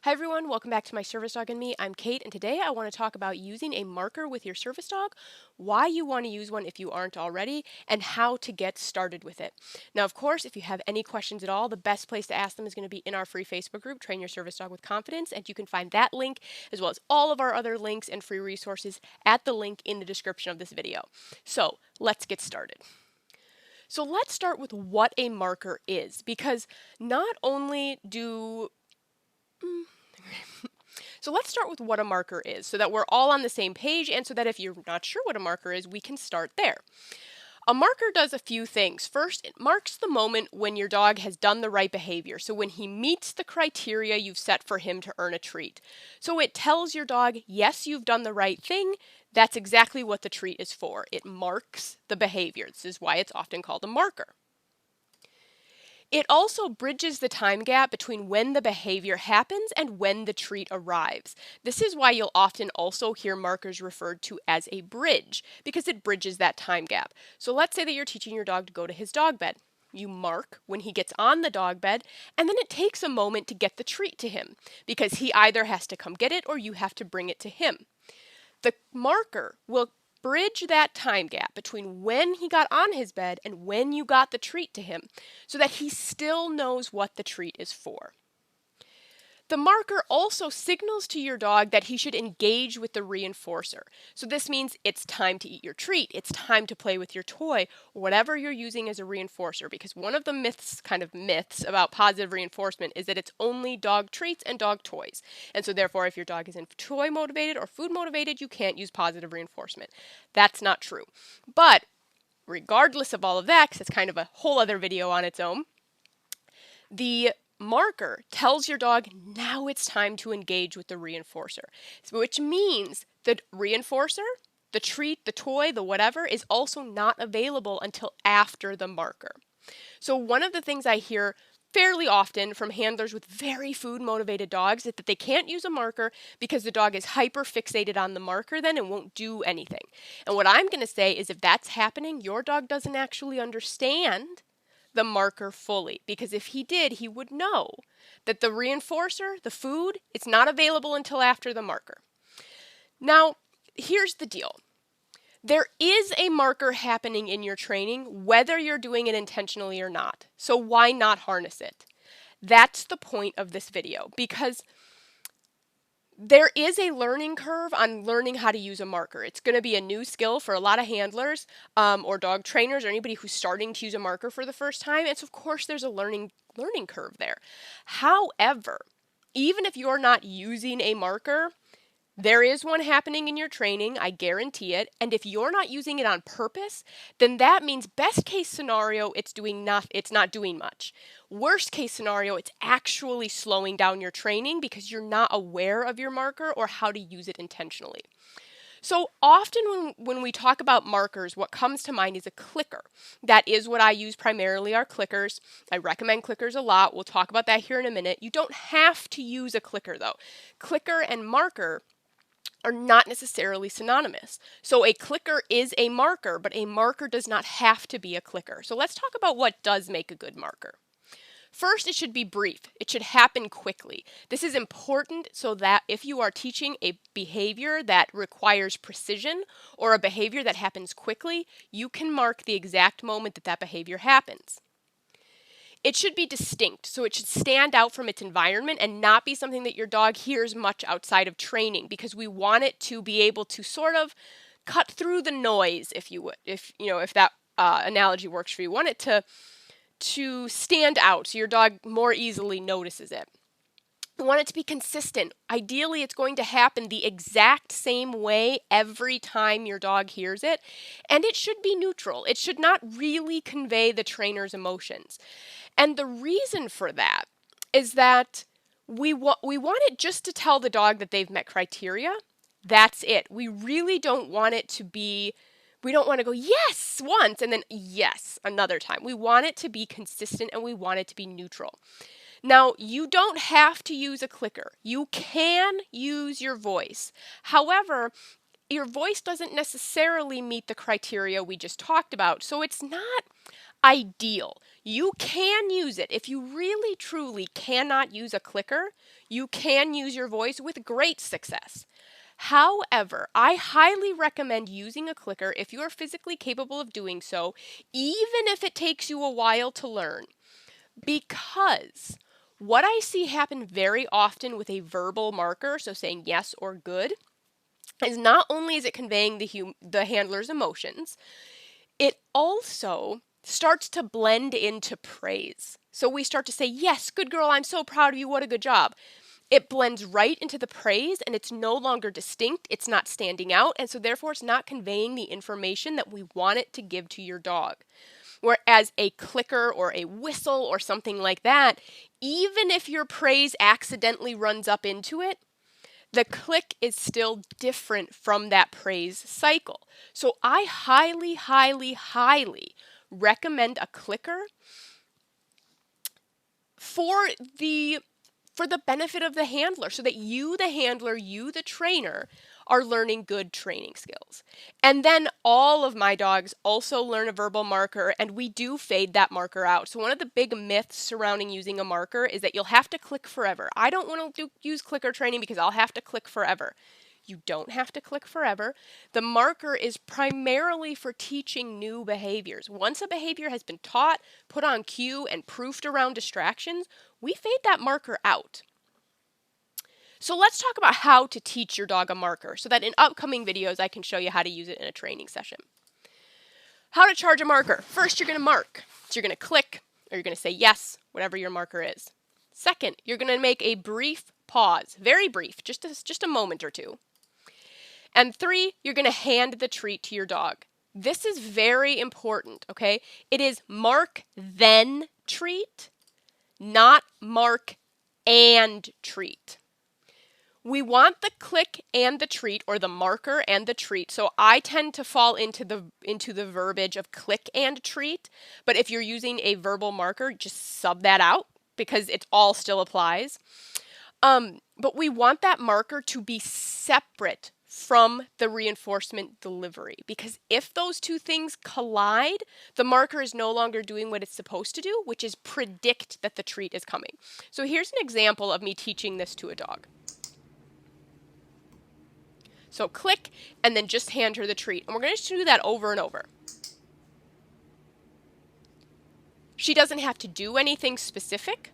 Hi everyone, welcome back to My Service Dog and Me. I'm Kate, and today I want to talk about using a marker with your service dog, why you want to use one if you aren't already, and how to get started with it. Now, of course, if you have any questions at all, the best place to ask them is going to be in our free Facebook group, Train Your Service Dog with Confidence, and you can find that link as well as all of our other links and free resources at the link in the description of this video. So, let's get started. So let's start with what a marker is, because not only do So let's start with what a marker is so that we're all on the same page and so that if you're not sure what a marker is, we can start there. A marker does a few things. First, it marks the moment when your dog has done the right behavior. So when he meets the criteria you've set for him to earn a treat. So it tells your dog, yes, you've done the right thing. That's exactly what the treat is for. It marks the behavior. This is why it's often called a marker. It also bridges the time gap between when the behavior happens and when the treat arrives. This is why you'll often also hear markers referred to as a bridge, because it bridges that time gap. So let's say that you're teaching your dog to go to his dog bed. You mark when he gets on the dog bed, and then it takes a moment to get the treat to him, because he either has to come get it or you have to bring it to him. The marker will bridge that time gap between when he got on his bed and when you got the treat to him so that he still knows what the treat is for. The marker also signals to your dog that he should engage with the reinforcer. So this means it's time to eat your treat, it's time to play with your toy, or whatever you're using as a reinforcer, because one of the myths about positive reinforcement is that it's only dog treats and dog toys. And so therefore, if your dog isn't toy motivated or food motivated, you can't use positive reinforcement. That's not true. But regardless of all of that, because it's kind of a whole other video on its own, the marker tells your dog now it's time to engage with the reinforcer, which means the reinforcer, the treat, the toy, the whatever is also not available until after the marker. So one of the things I hear fairly often from handlers with very food motivated dogs is that they can't use a marker because the dog is hyper fixated on the marker then and won't do anything. And what I'm going to say is if that's happening, your dog doesn't actually understand the marker fully, because if he did, he would know that the reinforcer, the food, it's not available until after the marker. Now, here's the deal. There is a marker happening in your training, whether you're doing it intentionally or not. So why not harness it? That's the point of this video, because there is a learning curve on learning how to use a marker. It's going to be a new skill for a lot of handlers or dog trainers or anybody who's starting to use a marker for the first time. And so, of course, there's a learning curve there. However, even if you're not using a marker, there is one happening in your training, I guarantee it. And if you're not using it on purpose, then that means best case scenario, it's not doing much. Worst case scenario, it's actually slowing down your training because you're not aware of your marker or how to use it intentionally. So often when we talk about markers, what comes to mind is a clicker. That is what I use primarily, are clickers. I recommend clickers a lot. We'll talk about that here in a minute. You don't have to use a clicker though. Clicker and marker are not necessarily synonymous. So a clicker is a marker, but a marker does not have to be a clicker. So let's talk about what does make a good marker. First, it should be brief. It should happen quickly. This is important so that if you are teaching a behavior that requires precision or a behavior that happens quickly, you can mark the exact moment that that behavior happens. It should be distinct, so it should stand out from its environment and not be something that your dog hears much outside of training, because we want it to be able to sort of cut through the noise, if that analogy works for you. We want it to stand out so your dog more easily notices it. We want it to be consistent. Ideally, it's going to happen the exact same way every time your dog hears it, and it should be neutral. It should not really convey the trainer's emotions. And the reason for that is that we want it just to tell the dog that they've met criteria. That's it. We really don't want it to be, we don't want to go yes once and then yes another time. We want it to be consistent and we want it to be neutral. Now, you don't have to use a clicker. You can use your voice. However, your voice doesn't necessarily meet the criteria we just talked about, so it's not ideal. You can use it. If you really truly cannot use a clicker, you can use your voice with great success. However, I highly recommend using a clicker if you are physically capable of doing so, even if it takes you a while to learn. Because what I see happen very often with a verbal marker, so saying yes or good, is not only is it conveying the handler's emotions, it also starts to blend into praise. So we start to say, yes, good girl, I'm so proud of you, what a good job. It blends right into the praise and it's no longer distinct, it's not standing out, and so therefore it's not conveying the information that we want it to give to your dog. Whereas a clicker or a whistle or something like that, even if your praise accidentally runs up into it, the click is still different from that praise cycle. So I highly, highly, highly recommend a clicker for the benefit of the handler, so that you, the handler, you, the trainer, are learning good training skills. And then all of my dogs also learn a verbal marker, and we do fade that marker out. So one of the big myths surrounding using a marker is that you'll have to click forever. I don't want to use clicker training because I'll have to click forever. You don't have to click forever. The marker is primarily for teaching new behaviors. Once a behavior has been taught, put on cue, and proofed around distractions, we fade that marker out. So let's talk about how to teach your dog a marker so that in upcoming videos I can show you how to use it in a training session. How to charge a marker. First, you're going to mark. So you're going to click, or you're going to say yes, whatever your marker is. Second, you're going to make a brief pause, very brief, just a moment or two. And 3, you're going to hand the treat to your dog. This is very important, okay? It is mark then treat, not mark and treat. We want the click and the treat, or the marker and the treat. So I tend to fall into the verbiage of click and treat, but if you're using a verbal marker, just sub that out because it all still applies. But we want that marker to be separate from the reinforcement delivery, because if those two things collide, the marker is no longer doing what it's supposed to do, which is predict that the treat is coming. So here's an example of me teaching this to a dog. So click and then just hand her the treat. And we're going to do that over and over. She doesn't have to do anything specific.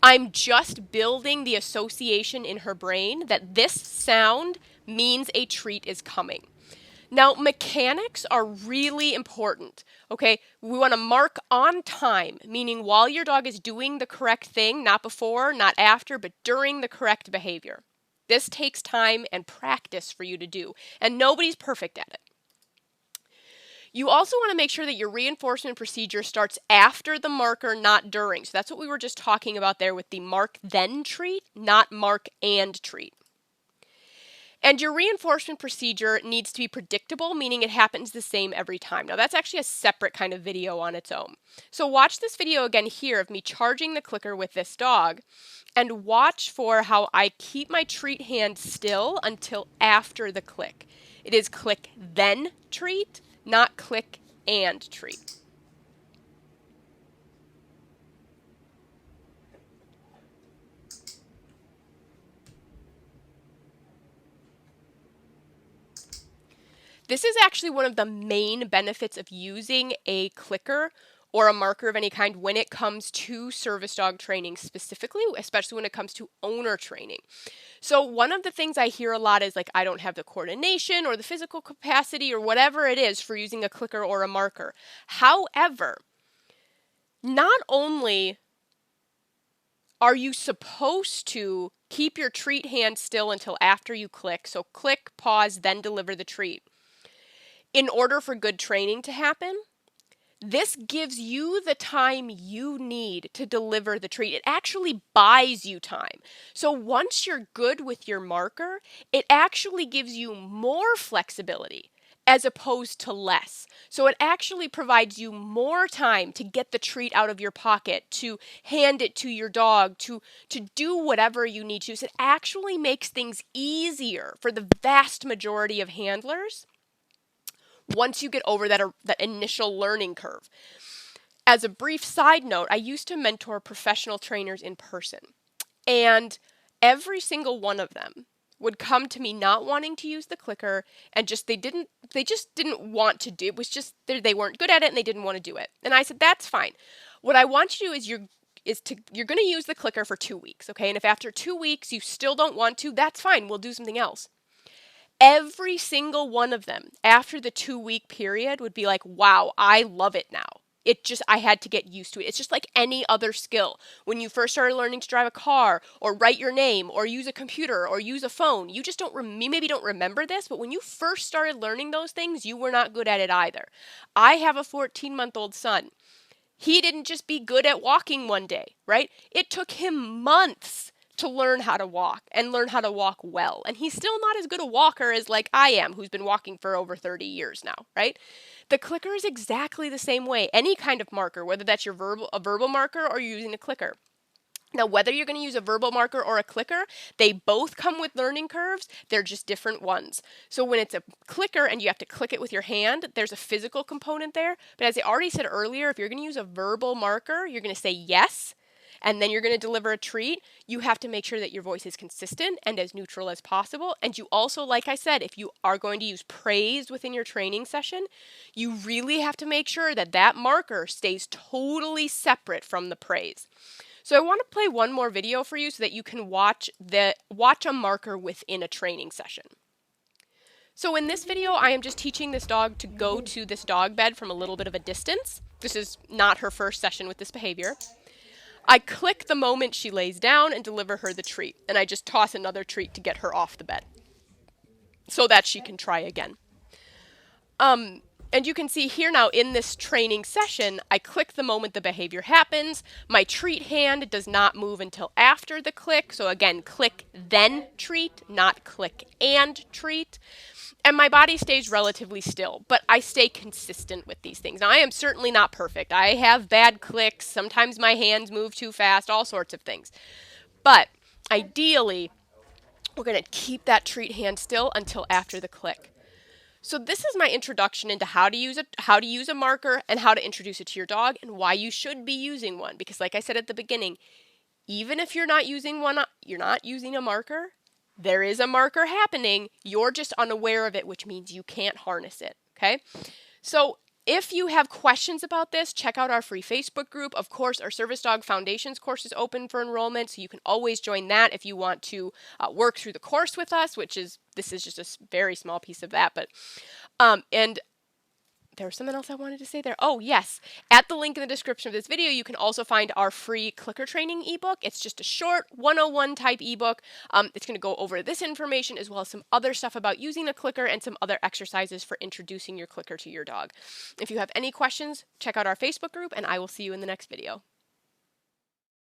I'm just building the association in her brain that this sound means a treat is coming. Now, mechanics are really important, okay? We want to mark on time, meaning while your dog is doing the correct thing, not before, not after, but during the correct behavior. This takes time and practice for you to do, and nobody's perfect at it. You also want to make sure that your reinforcement procedure starts after the marker, not during. So that's what we were just talking about there with the mark then treat, not mark and treat. And your reinforcement procedure needs to be predictable, meaning it happens the same every time. Now that's actually a separate kind of video on its own. So watch this video again here of me charging the clicker with this dog, and watch for how I keep my treat hand still until after the click. It is click then treat, not click and treat. This is actually one of the main benefits of using a clicker or a marker of any kind when it comes to service dog training specifically, especially when it comes to owner training. So one of the things I hear a lot is like, I don't have the coordination or the physical capacity or whatever it is for using a clicker or a marker. However, not only are you supposed to keep your treat hand still until after you click, so click, pause, then deliver the treat. In order for good training to happen, this gives you the time you need to deliver the treat. It actually buys you time. So once you're good with your marker, it actually gives you more flexibility as opposed to less. So it actually provides you more time to get the treat out of your pocket, to hand it to your dog, to do whatever you need to. So it actually makes things easier for the vast majority of handlers once you get over that initial learning curve. As a brief side note, I used to mentor professional trainers in person, and every single one of them would come to me not wanting to use the clicker, and they just didn't want to do it. Was just they weren't good at it and they didn't want to do it. And I said, that's fine. What I want you to do is you're going to use the clicker for 2 weeks, okay? And if after 2 weeks you still don't want to, that's fine. We'll do something else. Every single one of them after the 2-week period would be like, wow, I love it now. I had to get used to it. It's just like any other skill. When you first started learning to drive a car or write your name or use a computer or use a phone, you just you maybe don't remember this, but when you first started learning those things, you were not good at it either. I have a 14-month-old son. He didn't just be good at walking one day, right? It took him months to learn how to walk and learn how to walk well. And he's still not as good a walker as like I am, who's been walking for over 30 years now, right? The clicker is exactly the same way. Any kind of marker, whether that's a verbal marker or you're using a clicker. Now, whether you're going to use a verbal marker or a clicker, they both come with learning curves. They're just different ones. So when it's a clicker and you have to click it with your hand, there's a physical component there. But as I already said earlier, if you're going to use a verbal marker, you're going to say yes, and then you're going to deliver a treat. You have to make sure that your voice is consistent and as neutral as possible. And you also, like I said, if you are going to use praise within your training session, you really have to make sure that that marker stays totally separate from the praise. So I want to play one more video for you so that you can watch a marker within a training session. So in this video, I am just teaching this dog to go to this dog bed from a little bit of a distance. This is not her first session with this behavior. I click the moment she lays down and deliver her the treat, and I just toss another treat to get her off the bed so that she can try again. And you can see here now in this training session, I click the moment the behavior happens. My treat hand does not move until after the click. So again, click then treat, not click and treat. And my body stays relatively still, but I stay consistent with these things. Now, I am certainly not perfect. I have bad clicks. Sometimes my hands move too fast, all sorts of things. But ideally, we're going to keep that treat hand still until after the click. So this is my introduction into how to use a marker and how to introduce it to your dog and why you should be using one. Because like I said at the beginning, even if you're not using a marker, there is a marker happening. You're just unaware of it, which means you can't harness it, okay? So if you have questions about this, check out our free Facebook group. Of course, our Service Dog Foundations course is open for enrollment, so you can always join that if you want to work through the course with us, this is just a very small piece of that. But and there was something else I wanted to say there. Oh, yes. At the link in the description of this video, you can also find our free clicker training ebook. It's just a short 101 type ebook. It's going to go over this information as well as some other stuff about using a clicker and some other exercises for introducing your clicker to your dog. If you have any questions, check out our Facebook group, and I will see you in the next video.